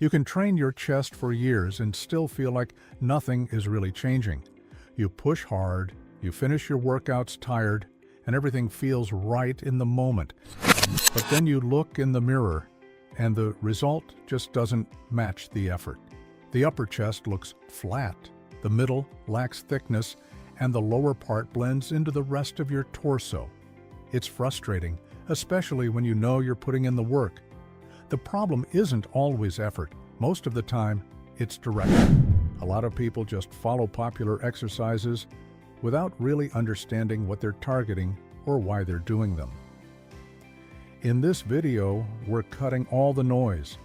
You can train your chest for years and still feel like nothing is really changing. You push hard, you finish your workouts tired, and everything feels right in the moment. But then you look in the mirror, and the result just doesn't match the effort. The upper chest looks flat, the middle lacks thickness, and the lower part blends into the rest of your torso. It's frustrating, especially when you know you're putting in the work. The problem isn't always effort. Most of the time, it's direction. A lot of people just follow popular exercises without really understanding what they're targeting or why they're doing them. In this video, we're cutting all the noise.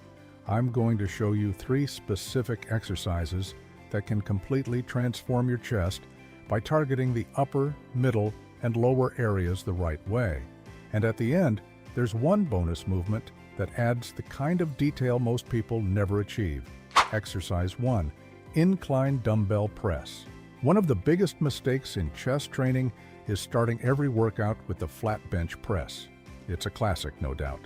I'm going to show you 3 specific exercises that can completely transform your chest by targeting the upper, middle, and lower areas the right way. And at the end, there's one bonus movement that adds the kind of detail most people never achieve. Exercise 1. Incline dumbbell press. One of the biggest mistakes in chest training is starting every workout with the flat bench press. It's a classic, no doubt.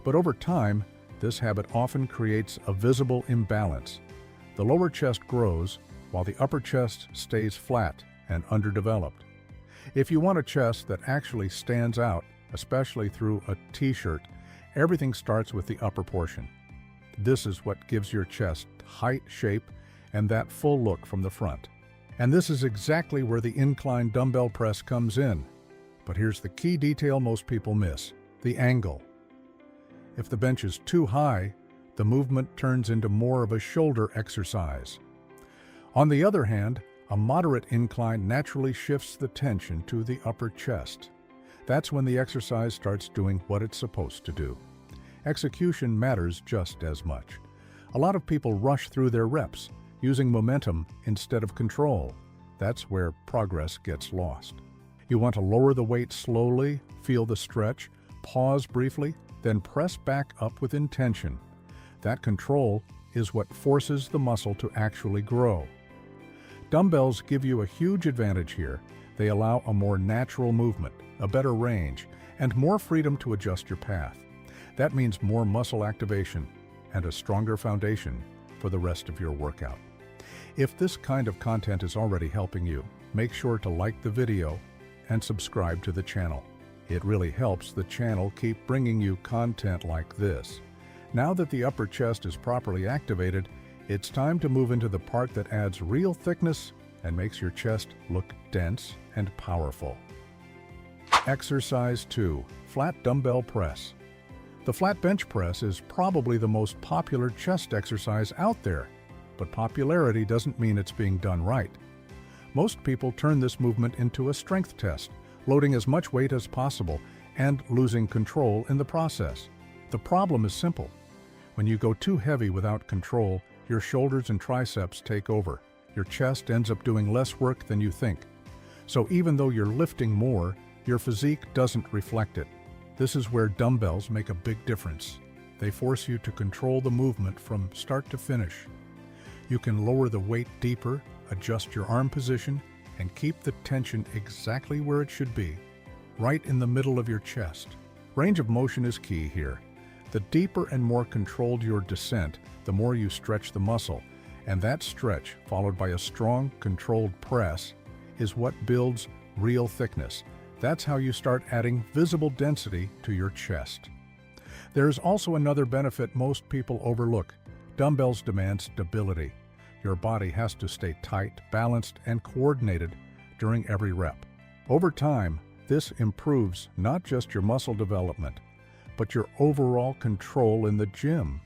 But over time, this habit often creates a visible imbalance. The lower chest grows, while the upper chest stays flat and underdeveloped. If you want a chest that actually stands out, especially through a t-shirt, everything starts with the upper portion. This is what gives your chest height, shape, and that full look from the front. And this is exactly where the incline dumbbell press comes in. But here's the key detail most people miss: the angle. If the bench is too high, the movement turns into more of a shoulder exercise. On the other hand, a moderate incline naturally shifts the tension to the upper chest. That's when the exercise starts doing what it's supposed to do. Execution matters just as much. A lot of people rush through their reps, using momentum instead of control. That's where progress gets lost. You want to lower the weight slowly, feel the stretch, pause briefly, then press back up with intention. That control is what forces the muscle to actually grow. Dumbbells give you a huge advantage here. They allow a more natural movement, a better range, and more freedom to adjust your path. That means more muscle activation and a stronger foundation for the rest of your workout. If this kind of content is already helping you, make sure to like the video and subscribe to the channel. It really helps the channel keep bringing you content like this. Now that the upper chest is properly activated, it's time to move into the part that adds real thickness and makes your chest look dense and powerful. Exercise 2. Flat dumbbell press. The flat bench press is probably the most popular chest exercise out there, but popularity doesn't mean it's being done right. Most people turn this movement into a strength test, loading as much weight as possible and losing control in the process. The problem is simple. When you go too heavy without control, your shoulders and triceps take over. Your chest ends up doing less work than you think. So even though you're lifting more, your physique doesn't reflect it. This is where dumbbells make a big difference. They force you to control the movement from start to finish. You can lower the weight deeper, adjust your arm position, and keep the tension exactly where it should be, right in the middle of your chest. Range of motion is key here. The deeper and more controlled your descent, the more you stretch the muscle, and that stretch, followed by a strong, controlled press, is what builds real thickness. That's how you start adding visible density to your chest. There's also another benefit most people overlook. Dumbbells demand stability. Your body has to stay tight, balanced, and coordinated during every rep. Over time, this improves not just your muscle development, but your overall control in the gym.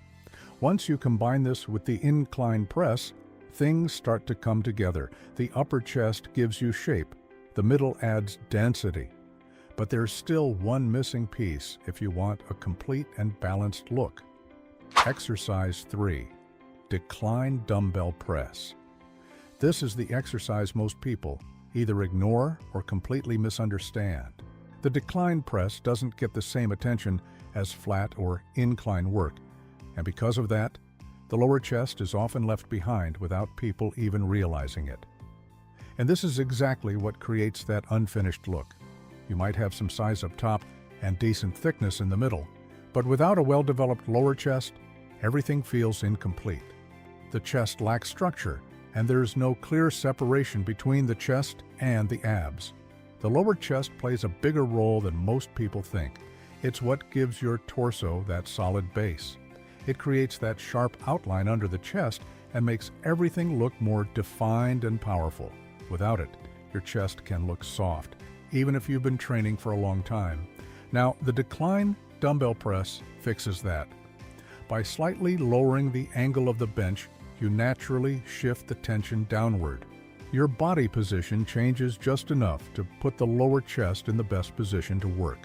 Once you combine this with the incline press, things start to come together. The upper chest gives you shape, the middle adds density. But there's still one missing piece if you want a complete and balanced look. Exercise 3. Decline dumbbell press. This is the exercise most people either ignore or completely misunderstand. The decline press doesn't get the same attention as flat or incline work, and because of that, the lower chest is often left behind without people even realizing it. And this is exactly what creates that unfinished look. You might have some size up top and decent thickness in the middle, but without a well-developed lower chest, everything feels incomplete. The chest lacks structure, and there's no clear separation between the chest and the abs. The lower chest plays a bigger role than most people think. It's what gives your torso that solid base. It creates that sharp outline under the chest and makes everything look more defined and powerful. Without it, your chest can look soft, even if you've been training for a long time. Now, the Incline dumbbell press fixes that. By slightly lowering the angle of the bench, you naturally shift the tension downward. Your body position changes just enough to put the lower chest in the best position to work.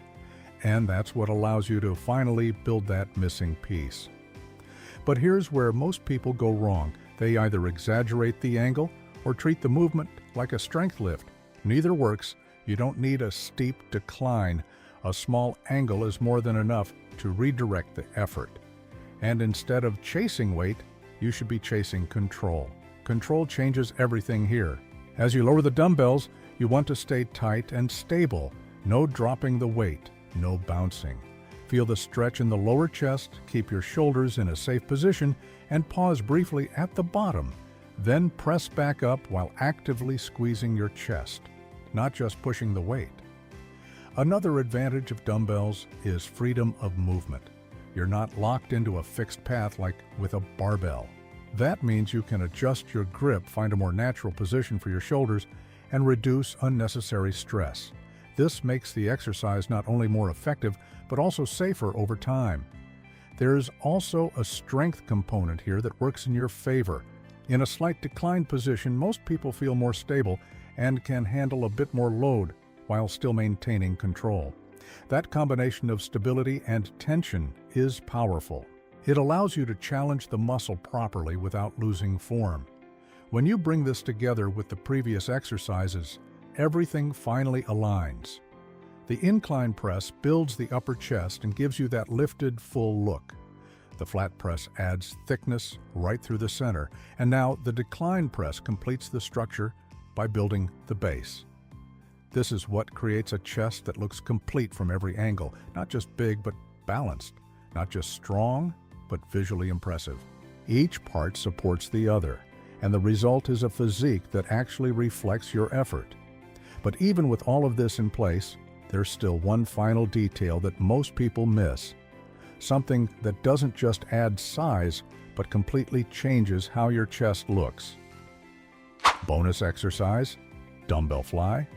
And that's what allows you to finally build that missing piece. But here's where most people go wrong. They either exaggerate the angle or treat the movement like a strength lift. Neither works. You don't need a steep decline. A small angle is more than enough to redirect the effort. And instead of chasing weight, you should be chasing control. Control changes everything here. As you lower the dumbbells, you want to stay tight and stable. No dropping the weight, no bouncing. Feel the stretch in the lower chest, keep your shoulders in a safe position, and pause briefly at the bottom. Then press back up while actively squeezing your chest, not just pushing the weight. Another advantage of dumbbells is freedom of movement. You're not locked into a fixed path like with a barbell. That means you can adjust your grip, find a more natural position for your shoulders, and reduce unnecessary stress. This makes the exercise not only more effective, but also safer over time. There's also a strength component here that works in your favor. In a slight decline position, most people feel more stable and can handle a bit more load while still maintaining control. That combination of stability and tension is powerful. It allows you to challenge the muscle properly without losing form. When you bring this together with the previous exercises, everything finally aligns. The incline press builds the upper chest and gives you that lifted, full look. The flat press adds thickness right through the center, and now the decline press completes the structure by building the base. This is what creates a chest that looks complete from every angle, not just big but balanced, not just strong but visually impressive. Each part supports the other, and the result is a physique that actually reflects your effort. But even with all of this in place, there's still one final detail that most people miss. Something that doesn't just add size, but completely changes how your chest looks. Bonus exercise, dumbbell fly.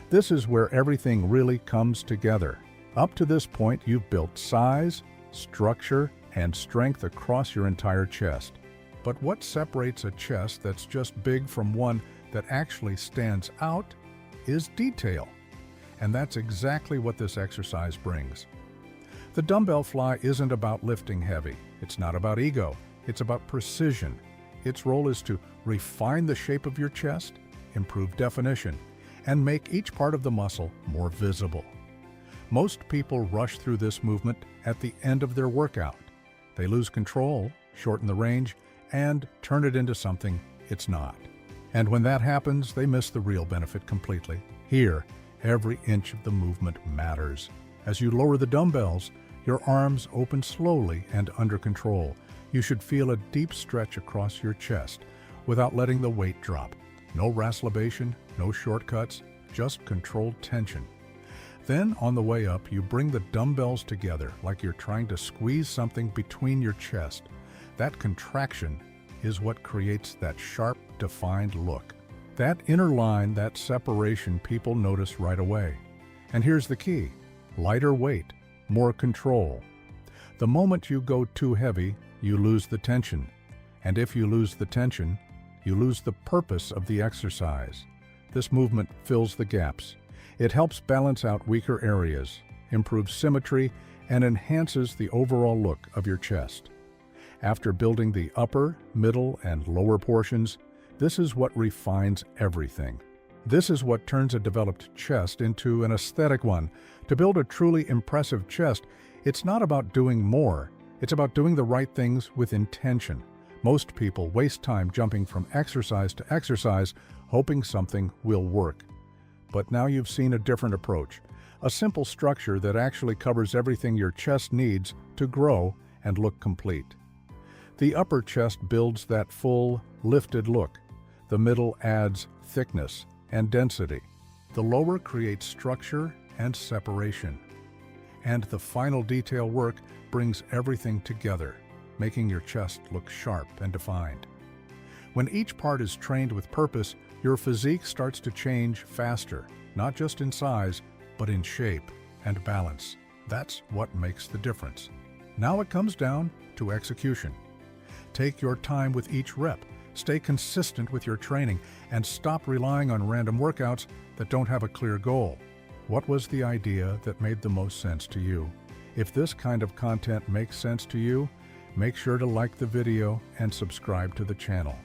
This is where everything really comes together. Up to this point, you've built size, structure, and strength across your entire chest. But what separates a chest that's just big from one that actually stands out is detail. And that's exactly what this exercise brings. The dumbbell fly isn't about lifting heavy. It's not about ego. It's about precision. Its role is to refine the shape of your chest, improve definition, and make each part of the muscle more visible. Most people rush through this movement at the end of their workout. They lose control, shorten the range, and turn it into something it's not. And when that happens, they miss the real benefit completely. Here, every inch of the movement matters. As you lower the dumbbells, your arms open slowly and under control. You should feel a deep stretch across your chest without letting the weight drop. No rasslabation, no shortcuts, just controlled tension. Then, on the way up, you bring the dumbbells together like you're trying to squeeze something between your chest. That contraction is what creates that sharp, defined look. That inner line, that separation, people notice right away. And here's the key: lighter weight, more control. The moment you go too heavy, you lose the tension. And if you lose the tension, you lose the purpose of the exercise. This movement fills the gaps. It helps balance out weaker areas, improves symmetry, and enhances the overall look of your chest. After building the upper, middle, and lower portions, this is what refines everything. This is what turns a developed chest into an aesthetic one. To build a truly impressive chest, it's not about doing more. It's about doing the right things with intention. Most people waste time jumping from exercise to exercise, hoping something will work. But now you've seen a different approach, a simple structure that actually covers everything your chest needs to grow and look complete. The upper chest builds that full, lifted look. The middle adds thickness and density. The lower creates structure and separation. And the final detail work brings everything together, making your chest look sharp and defined. When each part is trained with purpose, your physique starts to change faster, not just in size, but in shape and balance. That's what makes the difference. Now it comes down to execution. Take your time with each rep, stay consistent with your training, and stop relying on random workouts that don't have a clear goal. What was the idea that made the most sense to you? If this kind of content makes sense to you, make sure to like the video and subscribe to the channel.